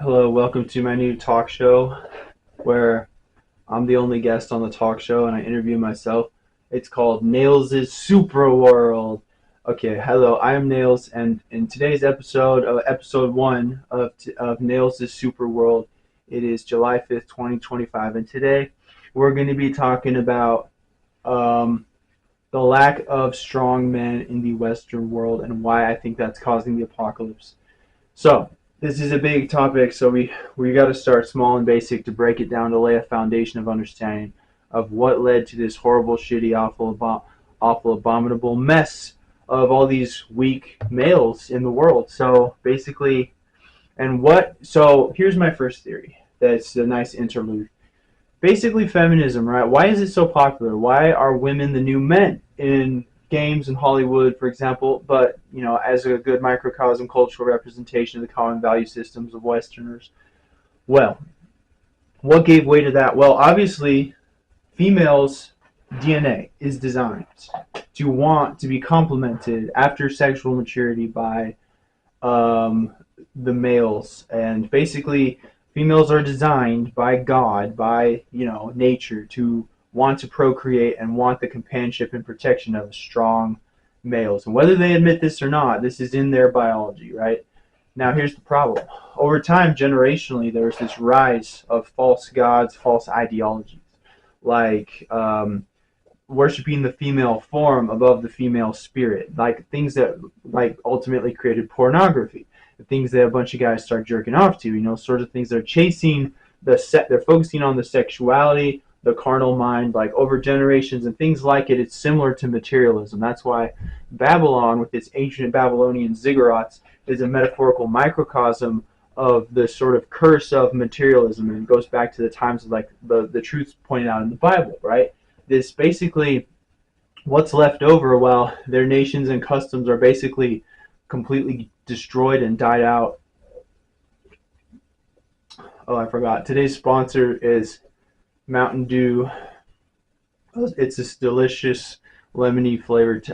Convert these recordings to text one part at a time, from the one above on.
Hello, welcome to my new talk show where I'm the only guest on the talk show and I interview myself. It's called Nailz'S Super World. Okay, hello, I am Nails, and in today's episode, episode one of Nailz'S Super World, it is July 5th, 2025, and today we're going to be talking about um, the lack of strong men in the Western world and why I think that's causing the apocalypse. So, this is a big topic, so we got to start small and basic to break it down to lay a foundation of understanding of what led to this horrible, shitty, awful, abominable mess of all these weak males in the world. So basically, so here's my first theory. That's a nice interlude. Basically, feminism, right? Why is it so popular? Why are women the new men in games in Hollywood, for example, but as a good microcosm cultural representation of the common value systems of Westerners? Well, what gave way to that? Well, obviously, females' DNA is designed to want to be complemented after sexual maturity by the males, and basically, females are designed by God, by nature, to want to procreate and want the companionship and protection of strong males. And whether they admit this or not, this is in their biology, right? Now, here's the problem. Over time, generationally, there was this rise of false gods, false ideologies, like worshiping the female form above the female spirit, like things that like ultimately created pornography, the things that a bunch of guys start jerking off to, sort of things they're chasing they're focusing on the sexuality, the carnal mind, like over generations and things like it. It's similar to materialism. That's why Babylon, with its ancient Babylonian ziggurats, is a metaphorical microcosm of the sort of curse of materialism, and it goes back to the times of like the truths pointed out in the Bible, right? This basically what's left over while their nations and customs are basically completely destroyed and died out. Oh, I forgot. Today's sponsor is Mountain Dew. It's this delicious lemony flavored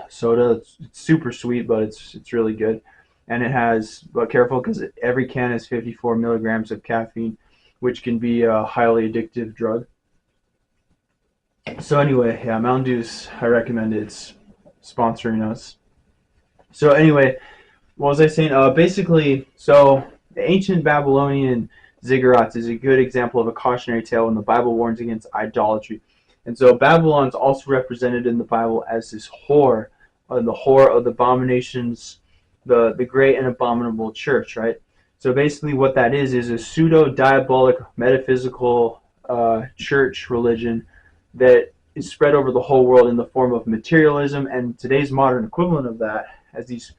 soda. It's super sweet, but it's really good. And it has, but careful because every can has 54 milligrams of caffeine, which can be a highly addictive drug. So anyway, yeah, Mountain Dew's, I recommend it. It's sponsoring us. So anyway, what was I saying? Basically, so the ancient Babylonian ziggurats is a good example of a cautionary tale when the Bible warns against idolatry. And so Babylon's also represented in the Bible as this whore, the whore of the abominations, the great and abominable church, right? So basically what that is a pseudo-diabolic metaphysical church religion that is spread over the whole world in the form of materialism, and today's modern equivalent of that as these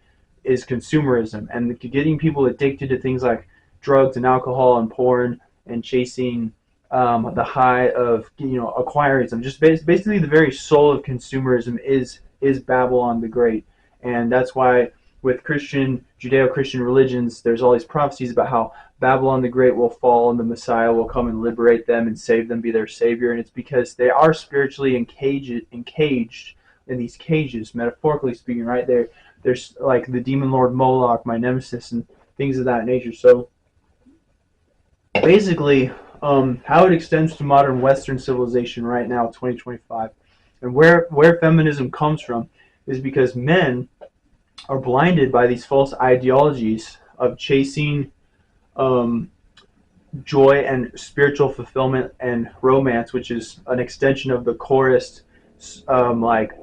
is consumerism and getting people addicted to things like drugs and alcohol and porn and chasing the high of acquirism. Just basically the very soul of consumerism is Babylon the Great, and that's why with Judeo-Christian religions, there's all these prophecies about how Babylon the Great will fall and the Messiah will come and liberate them and save them, be their savior. And it's because they are spiritually encaged in these cages, metaphorically speaking, right? There's like the demon lord Moloch, my nemesis, and things of that nature. So basically, how it extends to modern Western civilization right now, 2025, and where feminism comes from is because men are blinded by these false ideologies of chasing joy and spiritual fulfillment and romance, which is an extension of the chorus like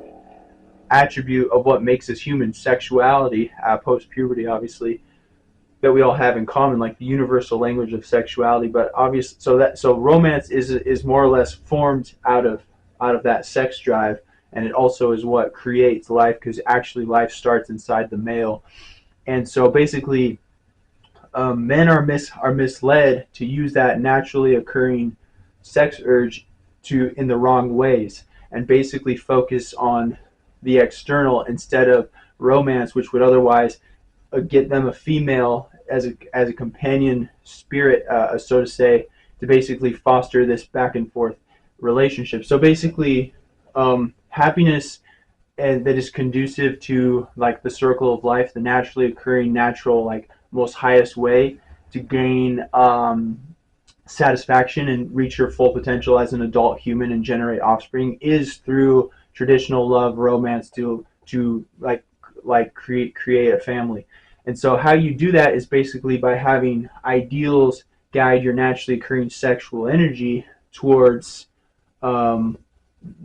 attribute of what makes us human, sexuality, post-puberty, obviously, that we all have in common, like the universal language of sexuality. But obviously, so romance is more or less formed out of that sex drive, and it also is what creates life, because actually life starts inside the male. And so basically, men are misled to use that naturally occurring sex urge in the wrong ways, and basically focus on the external instead of romance, which would otherwise get them a female as a companion spirit, so to say, to basically foster this back and forth relationship. So basically, happiness and that is conducive to like the circle of life, the naturally occurring, natural, like most highest way, to gain satisfaction and reach your full potential as an adult human and generate offspring is through traditional love, romance, to create a family. And so how you do that is basically by having ideals guide your naturally occurring sexual energy towards um,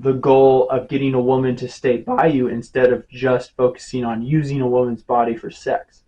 the goal of getting a woman to stay by you instead of just focusing on using a woman's body for sex.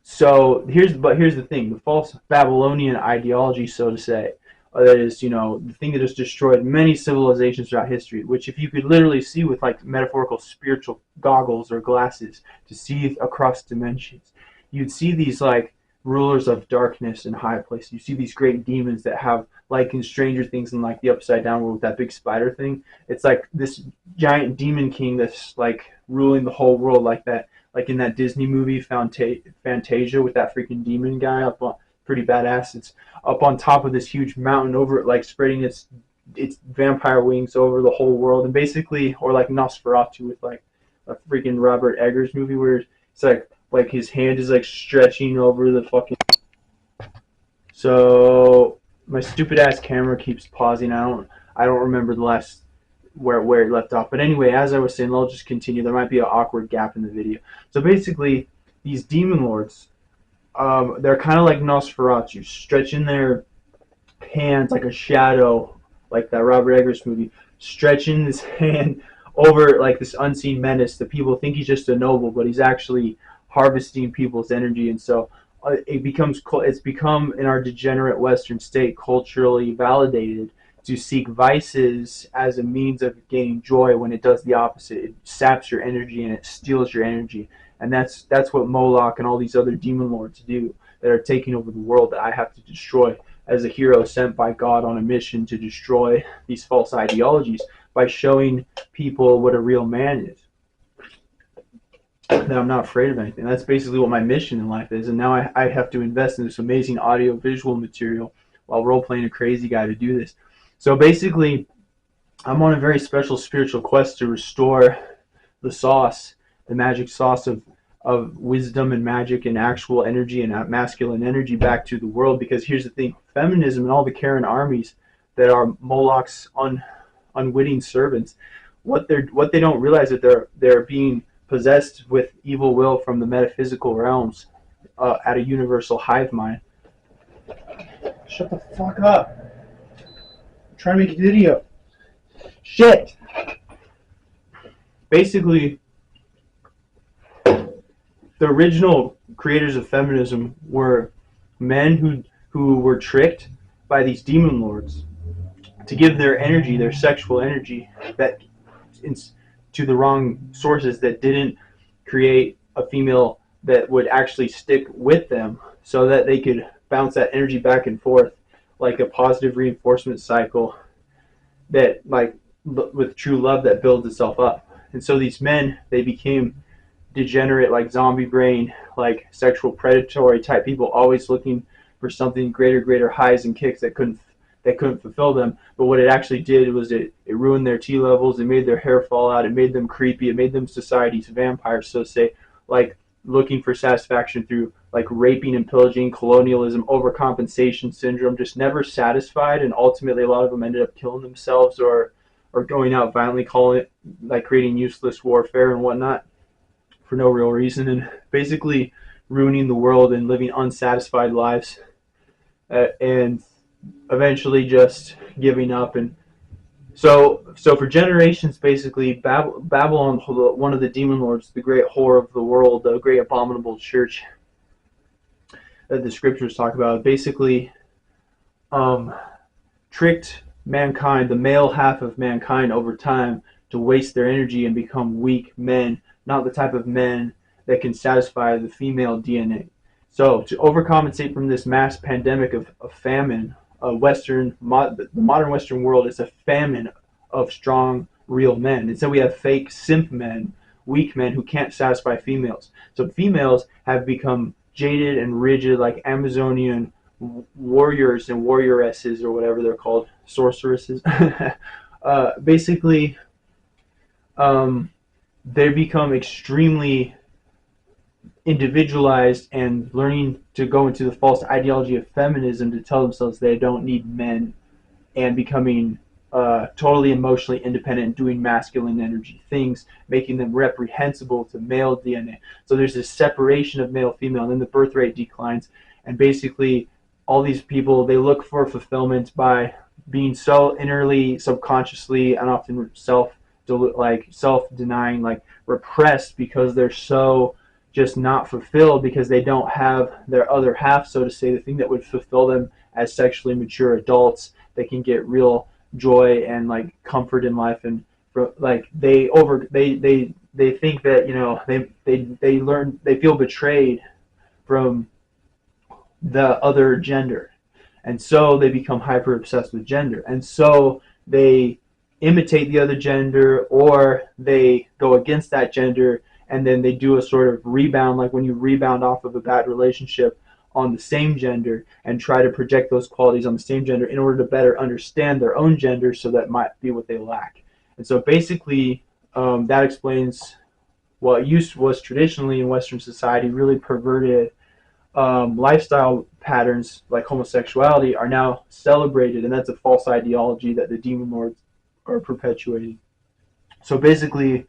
So here's the thing: the false Babylonian ideology, so to say, that is, the thing that has destroyed many civilizations throughout history. Which, if you could literally see with like metaphorical spiritual goggles or glasses to see across dimensions, you'd see these like rulers of darkness in high places. You see these great demons that have, like in Stranger Things and like the Upside Down world with that big spider thing. It's like this giant demon king that's like ruling the whole world like that, like in that Disney movie Fantasia with that freaking demon guy up on, pretty badass. It's up on top of this huge mountain over it, like spreading its vampire wings over the whole world, and basically, or like Nosferatu with like a freaking Robert Eggers movie where it's like his hand is like stretching over the fucking. So my stupid ass camera keeps pausing. I don't remember the last where it left off. But anyway, as I was saying, I'll just continue. There might be an awkward gap in the video. So basically, these demon lords, they're kind of like Nosferatu, stretching their hands like a shadow, like that Robert Eggers movie, stretching his hand over like this unseen menace that people think he's just a noble, but he's actually harvesting people's energy. And so it's become in our degenerate Western state culturally validated to seek vices as a means of gaining joy when it does the opposite. It saps your energy and it steals your energy. And that's what Moloch and all these other demon lords do that are taking over the world that I have to destroy as a hero sent by God on a mission to destroy these false ideologies by showing people what a real man is. That I'm not afraid of anything. That's basically what my mission in life is. And now I have to invest in this amazing audio visual material while role playing a crazy guy to do this. So basically, I'm on a very special spiritual quest to restore the sauce, the magic sauce of wisdom and magic and actual energy and masculine energy back to the world. Because here's the thing: feminism and all the Karen armies that are Moloch's unwitting servants, what they don't realize that they're being possessed with evil will from the metaphysical realms at a universal hive mind. Shut the fuck up. I'm trying to make a video. Shit. Basically, the original creators of feminism were men who were tricked by these demon lords to give their energy, their sexual energy, that to the wrong sources that didn't create a female that would actually stick with them so that they could bounce that energy back and forth like a positive reinforcement cycle that, like, with true love that builds itself up. And so these men, they became degenerate, like zombie brain, like sexual predatory type people, always looking for something greater highs and kicks that couldn't fulfill them. But what it actually did was it ruined their T levels. It made their hair fall out. It made them creepy. It made them society's vampires, so to say, like looking for satisfaction through like raping and pillaging, colonialism, overcompensation syndrome, just never satisfied. And ultimately, a lot of them ended up killing themselves or going out violently, calling it like creating useless warfare and whatnot for no real reason, and basically ruining the world and living unsatisfied lives, and eventually just giving up. And so for generations, basically, Babylon, one of the demon lords, the great whore of the world, the great abominable church that the scriptures talk about, basically tricked mankind, the male half of mankind, over time to waste their energy and become weak men, not the type of men that can satisfy the female DNA. So to overcompensate from this mass pandemic of famine, the modern Western world is a famine of strong, real men. And so we have fake simp men, weak men who can't satisfy females. So females have become jaded and rigid, like Amazonian warriors and warrioresses, or whatever they're called, sorceresses. Basically, they become extremely individualized and learning to go into the false ideology of feminism to tell themselves they don't need men, and becoming totally emotionally independent and doing masculine energy things, making them reprehensible to male DNA. So there's this separation of male female, and then the birth rate declines, and basically all these people, they look for fulfillment by being so innerly, subconsciously, and often self-denying, like repressed, because they're so just not fulfilled, because they don't have their other half, so to say, the thing that would fulfill them as sexually mature adults. They can get real joy and like comfort in life, and like they think that, you know, they learn, they feel betrayed from the other gender, and so they become hyper obsessed with gender, and so they imitate the other gender, or they go against that gender, and then they do a sort of rebound, like when you rebound off of a bad relationship, on the same gender, and try to project those qualities on the same gender in order to better understand their own gender, so that might be what they lack. And so basically, that explains what was traditionally in Western society really perverted lifestyle patterns like homosexuality are now celebrated, and that's a false ideology that the demon lords are perpetuating. So basically,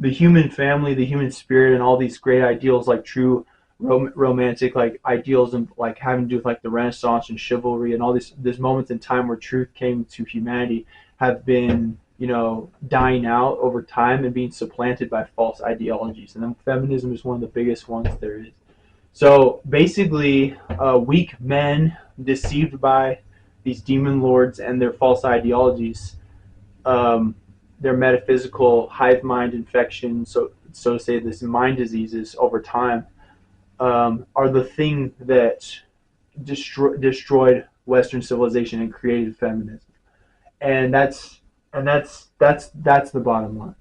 the human family, the human spirit, and all these great ideals like true romantic like ideals, and like having to do with like the Renaissance and chivalry and all these moments in time where truth came to humanity, have been, you know, dying out over time and being supplanted by false ideologies. And then feminism is one of the biggest ones there is. So basically, weak men deceived by these demon lords and their false ideologies, their metaphysical hive mind infection, so to say, this mind diseases over time, are the thing that destroyed Western civilization and created feminism. And that's the bottom line.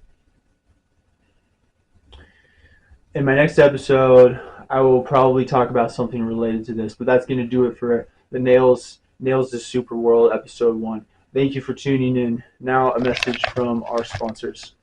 In my next episode, I will probably talk about something related to this, but that's going to do it for the Nailz'S Super World episode 1. Thank you for tuning in. Now a message from our sponsors.